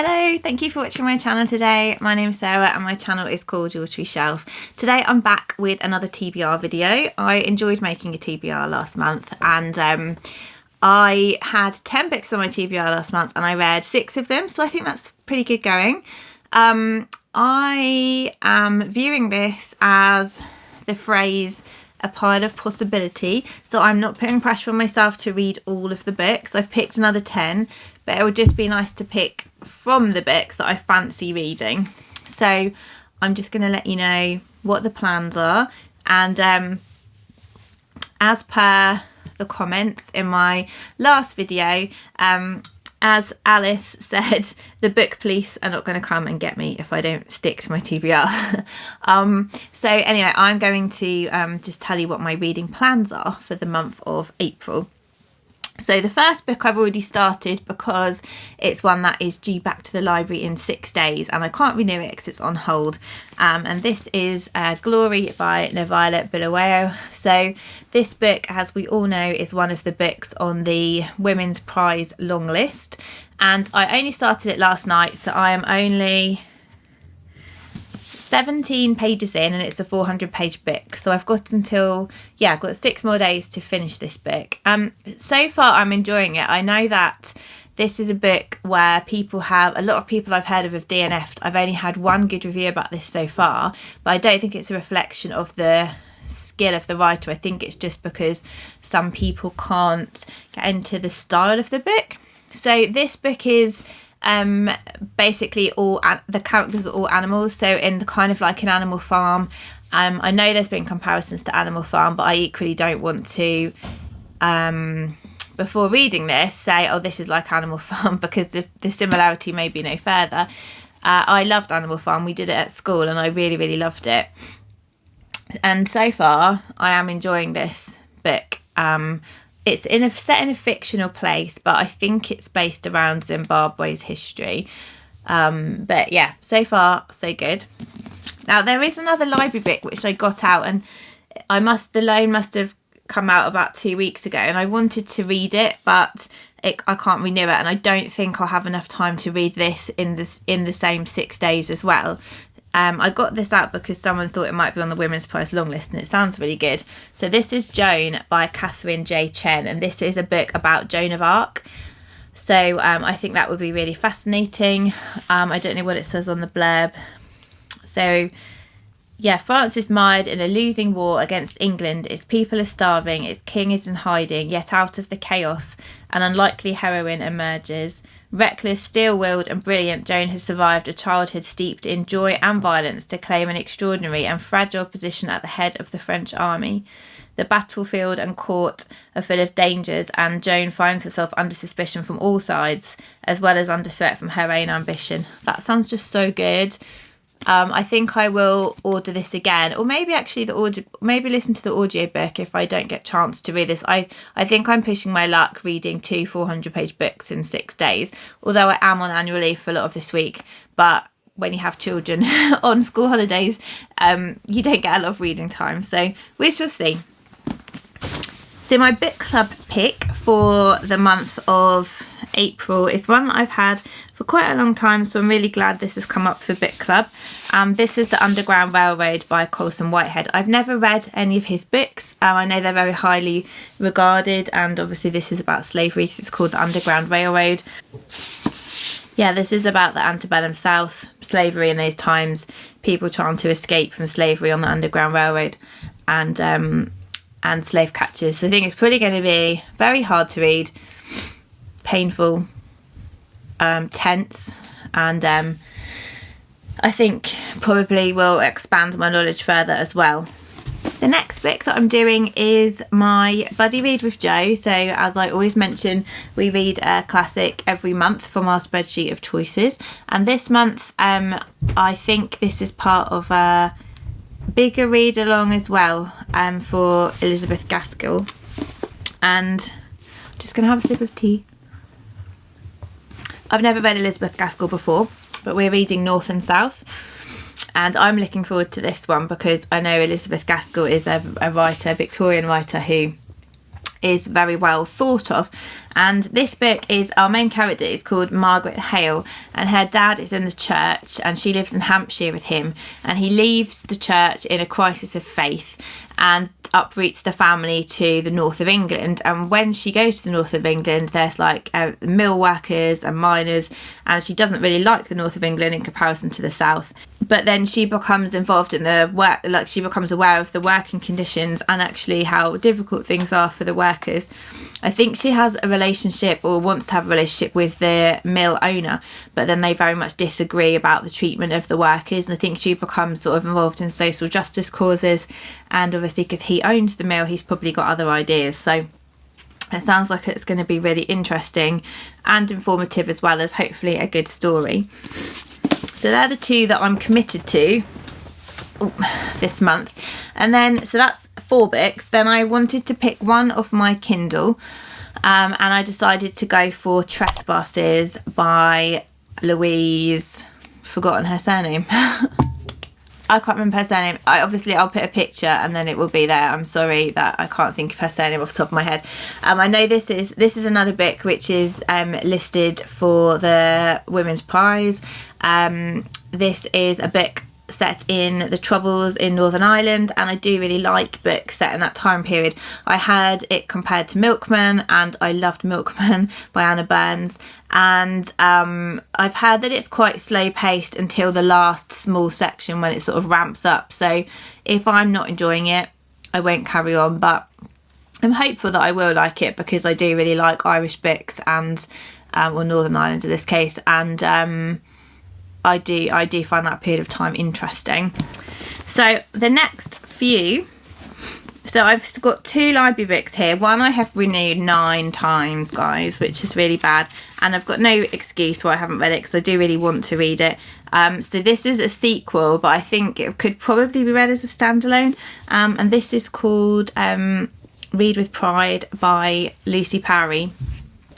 Hello, thank you for watching my channel today. My name's Sarah and my channel is called Your Tree Shelf. Today I'm back with another TBR video. I enjoyed making a TBR last month and I had 10 books on my TBR last month and I read 6 of them, so I think that's pretty good going. I am viewing this as the phrase a pile of possibility, so I'm not putting pressure on myself to read all of the books. I've picked another 10, but it would just be nice to pick from the books that I fancy reading. So I'm just going to let you know what the plans are, and as per the comments in my last video, as Alice said, the book police are not going to come and get me if I don't stick to my TBR. So anyway, I'm going to just tell you what my reading plans are for the month of April. So the first book I've already started because it's one that is due back to the library in 6 days and I can't renew it because it's on hold. And this is Glory by NoViolet Bulawayo. So this book, as we all know, is one of the books on the Women's Prize long list. And I only started it last night, so I am only 17 pages in and it's a 400-page book, so I've got I've got 6 more days to finish this book. So far I'm enjoying it. I know that this is a book where a lot of people I've heard of have DNF'd. I've only had one good review about this so far, but I don't think it's a reflection of the skill of the writer. I think it's just because some people can't get into the style of the book. So this book is basically all the characters are all animals, so in the kind of like an Animal Farm. I know there's been comparisons to Animal Farm, but I equally don't want to before reading this say, oh, this is like Animal Farm, because the similarity may be no further. I loved Animal Farm. We did it at school and I really loved it, and so far I am enjoying this book. It's set in a fictional place, but I think it's based around Zimbabwe's history. But yeah, so far so good. Now there is another library book which I got out, and the loan must have come out about 2 weeks ago, and I wanted to read it, but I can't renew it, and I don't think I'll have enough time to read this in the same 6 days as well. I got this out because someone thought it might be on the Women's Prize long list and it sounds really good. So this is Joan by Katherine Chen, and this is a book about Joan of Arc. So I think that would be really fascinating. I don't know what it says on the blurb. So yeah, France is mired in a losing war against England. Its people are starving, its king is in hiding, yet out of the chaos, an unlikely heroine emerges. Reckless, steel-willed and brilliant, Joan has survived a childhood steeped in joy and violence to claim an extraordinary and fragile position at the head of the French army. The battlefield and court are full of dangers, and Joan finds herself under suspicion from all sides, as well as under threat from her own ambition. That sounds just so good. I think I will order this again, or maybe actually maybe listen to the audiobook if I don't get a chance to read this. I think I'm pushing my luck reading 2 400-page books in 6 days, although I am on annual leave for a lot of this week. But when you have children on school holidays, you don't get a lot of reading time, so we shall see. So my book club pick for the month of April is one that I've had for quite a long time, so I'm really glad this has come up for book club. This is The Underground Railroad by Colson Whitehead. I've never read any of his books. I know they're very highly regarded, and obviously this is about slavery because it's called The Underground Railroad. Yeah, this is about the antebellum South, slavery in those times, people trying to escape from slavery on the Underground Railroad, and slave catchers. So I think it's probably going to be very hard to read, painful, tense, and I think probably will expand my knowledge further as well. The next book that I'm doing is my buddy read with Jo. So as I always mention, we read a classic every month from our spreadsheet of choices, and this month I think this is part of a bigger read along as well for Elizabeth Gaskell. And I'm just going to have a sip of tea. I've never read Elizabeth Gaskell before, but we're reading North and South, and I'm looking forward to this one because I know Elizabeth Gaskell is a writer, a Victorian writer, who is very well thought of. And this book is, our main character is called Margaret Hale, and her dad is in the church and she lives in Hampshire with him, and he leaves the church in a crisis of faith and uproots the family to the north of England. And when she goes to the north of England, there's like mill workers and miners, and she doesn't really like the north of England in comparison to the south. But then she becomes involved in the work, like she becomes aware of the working conditions and actually how difficult things are for the workers. I think she has a relationship, or wants to have a relationship, with the mill owner, but then they very much disagree about the treatment of the workers. And I think she becomes sort of involved in social justice causes, and obviously because he owns the mill, he's probably got other ideas. So it sounds like it's going to be really interesting and informative, as well as hopefully a good story. So they're the two that I'm committed to this month. And then, so that's 4 books. Then I wanted to pick one off my Kindle, and I decided to go for Trespasses by Louise. Forgotten her surname. I can't remember her surname. I'll put a picture and then it will be there. I'm sorry that I can't think of her surname off the top of my head. I know this is another book which is listed for the Women's Prize. This is a book set in the Troubles in Northern Ireland, and I do really like books set in that time period. I heard it compared to Milkman, and I loved Milkman by Anna Burns, and I've heard that it's quite slow paced until the last small section when it sort of ramps up. So if I'm not enjoying it, I won't carry on, but I'm hopeful that I will like it, because I do really like Irish books, and or Northern Ireland in this case, and I do find that period of time interesting. So the next few, so I've got 2 library books here. One I have renewed 9 times, guys, which is really bad, and I've got no excuse why I haven't read it, because I do really want to read it. So this is a sequel, but I think it could probably be read as a standalone, and this is called Read with Pride by Lucy Powrie.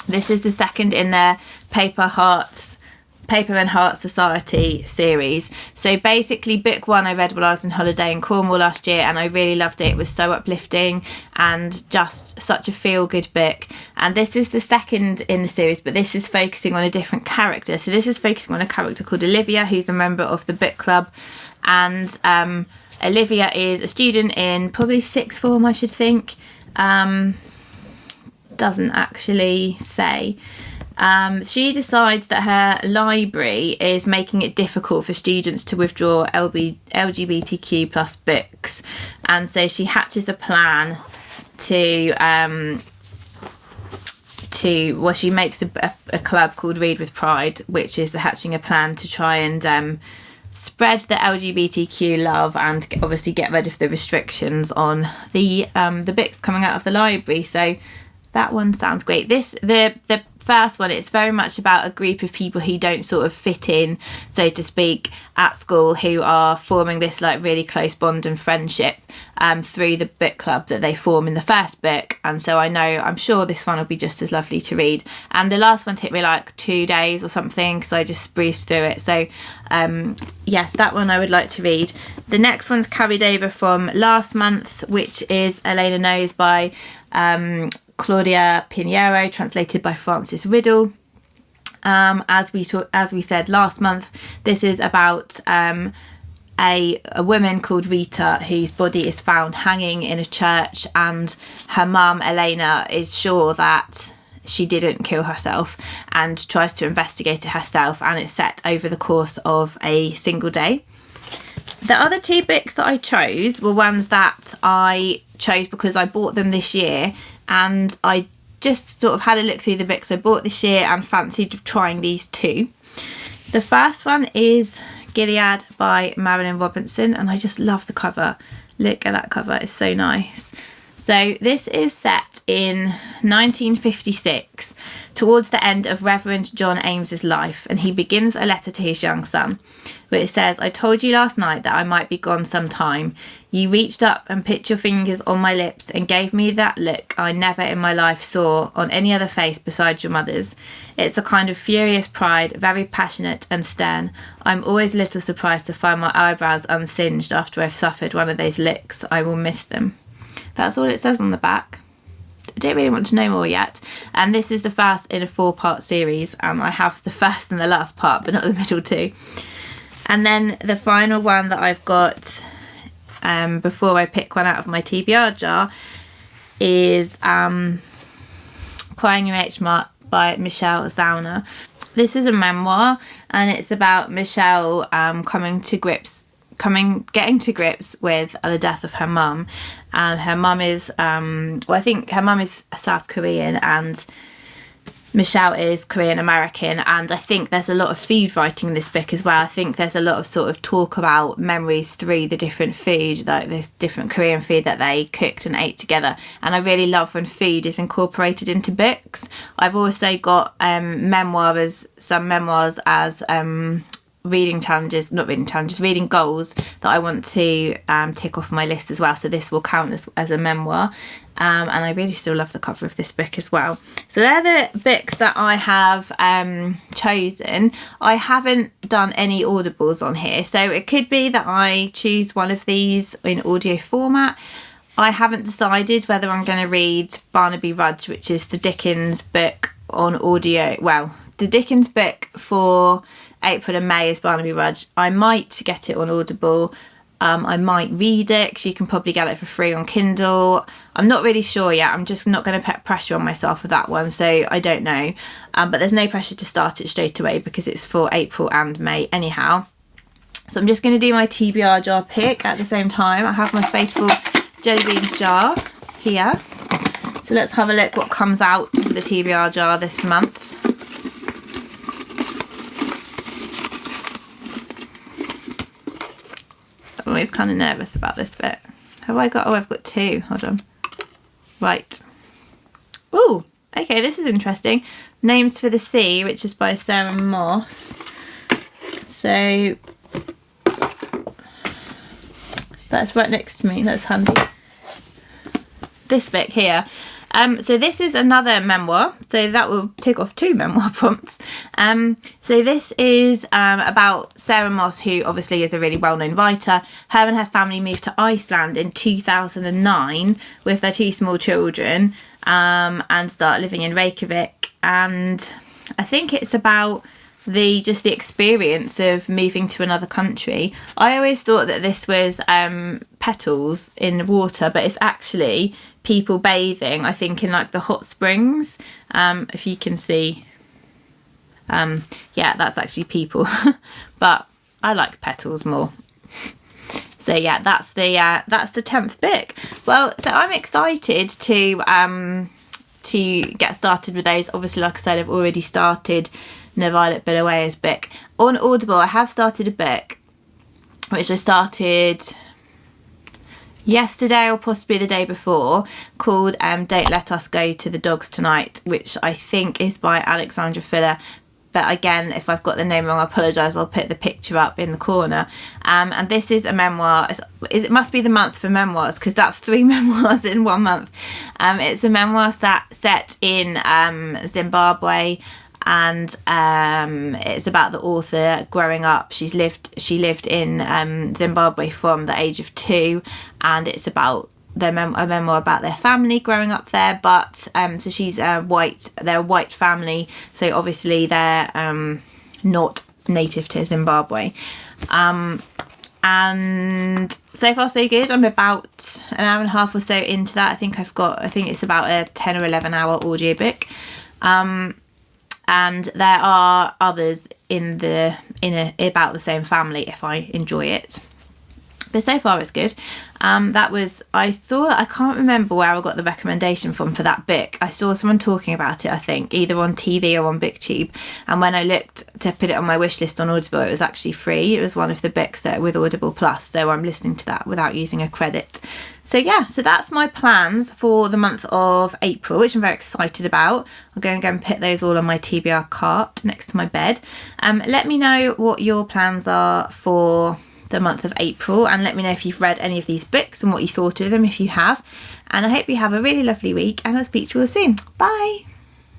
This is the second in their Paper and Heart Society series. So basically, book 1 I read while I was on holiday in Cornwall last year, and I really loved it. It was so uplifting and just such a feel-good book. And this is the second in the series, but this is focusing on a different character. So this is focusing on a character called Olivia, who's a member of the book club. And Olivia is a student in probably 6th form, I should think. Doesn't actually say. She decides that her library is making it difficult for students to withdraw LGBTQ plus books, and so she hatches a plan she makes a club called Read with Pride, which is hatching a plan to try and spread the LGBTQ love and obviously get rid of the restrictions on the books coming out of the library. So that one sounds great. The first one, it's very much about a group of people who don't sort of fit in, so to speak, at school, who are forming this like really close bond and friendship through the book club that they form in the first book. And so I'm sure this one will be just as lovely to read. And the last one took me like 2 days or something, because I just breezed through it. So yes, that one I would like to read. The next one's carried over from last month, which is Elena Knows by Claudia Pinero, translated by Frances Riddle. As we said last month, this is about a woman called Rita, whose body is found hanging in a church, and her mum Elena is sure that she didn't kill herself and tries to investigate it herself, and it's set over the course of a single day. The other 2 books that I chose were ones that I chose because I bought them this year, and I just sort of had a look through the books I bought this year and fancied trying these 2. The first one is Gilead by Marilynne Robinson, and I just love the cover. Look at that cover, it's so nice. So this is set in 1956, towards the end of Reverend John Ames's life, and he begins a letter to his young son, where it says, "I told you last night that I might be gone some time. You reached up and put your fingers on my lips and gave me that look I never in my life saw on any other face besides your mother's. It's a kind of furious pride, very passionate and stern. I'm always a little surprised to find my eyebrows unsinged after I've suffered one of those licks. I will miss them." That's all it says on the back. don't really want to know more yet. And this is the first in a 4-part series. I have the first and the last part, but not the middle two. And then the final one that I've got before I pick one out of my TBR jar is Crying in Mart by Michelle Zauner. This is a memoir, and it's about Michelle getting to grips with the death of her mum. Her mum is I think her mum is South Korean and Michelle is Korean American, and I think there's a lot of food writing in this book as well. I think there's a lot of sort of talk about memories through the different food, like this different Korean food that they cooked and ate together. And I really love when food is incorporated into books. I've also got some memoirs as reading goals that I want to tick off my list as well. So this will count as a memoir. And I really still love the cover of this book as well. So they're the books that I have chosen. I haven't done any audibles on here, so it could be that I choose one of these in audio format. I haven't decided whether I'm going to read Barnaby Rudge, which is the Dickens book on audio. Well, the Dickens book for April and May is Barnaby Rudge. I might get it on Audible. I might read it because you can probably get it for free on Kindle. I'm not really sure yet. I'm just not going to put pressure on myself with that one, so I don't know. But there's no pressure to start it straight away because it's for April and May anyhow. So I'm just going to do my TBR jar pick at the same time. I have my faithful jelly beans jar here. So let's have a look what comes out of the TBR jar this month. I'm always kind of nervous about this bit. I've got 2. Hold on. Right. Ooh, okay, this is interesting. Names for the Sea, which is by Sarah Moss. So that's right next to me. That's handy. This bit here. So this is another memoir, so that will tick off 2 memoir prompts. So this is about Sarah Moss, who obviously is a really well-known writer. Her and her family moved to Iceland in 2009 with their 2 small children and start living in Reykjavik. And I think it's about the experience of moving to another country. I always thought that this was petals in water, but it's actually people bathing, I think, in like the hot springs. If you can see, yeah, that's actually people. But I like petals more. So yeah, that's the 10th book. Well, so I'm excited to get started with those. Obviously, like I said, I've already started NoViolet Bulawayo's book. On Audible, I have started a book which I started yesterday or possibly the day before, called Don't Let Us Go to the Dogs Tonight, which I think is by Alexandra Fuller. But again, if I've got the name wrong, I apologise. I'll put the picture up in the corner. And this is a memoir. It must be the month for memoirs, because that's 3 memoirs in 1 month. It's a memoir set in Zimbabwe. And it's about the author growing up. She lived in Zimbabwe from the age of 2, and it's about a memoir about their family growing up there. But so she's they're a white family, so obviously they're not native to Zimbabwe. And so far so good. I'm about an hour and a half or so into that. I think it's about a 10 or 11 hour audiobook. And there are others in about the same family if I enjoy it. But so far it's good. I can't remember where I got the recommendation from for that book. I saw someone talking about it, I think, either on TV or on BookTube. And when I looked to put it on my wish list on Audible, it was actually free. It was one of the books that are with Audible Plus, so I'm listening to that without using a credit. So yeah, so that's my plans for the month of April, which I'm very excited about. I'm going to go and put those all on my TBR cart next to my bed. Let me know what your plans are for the month of April, and let me know if you've read any of these books and what you thought of them if you have. And I hope you have a really lovely week, and I'll speak to you all soon. Bye.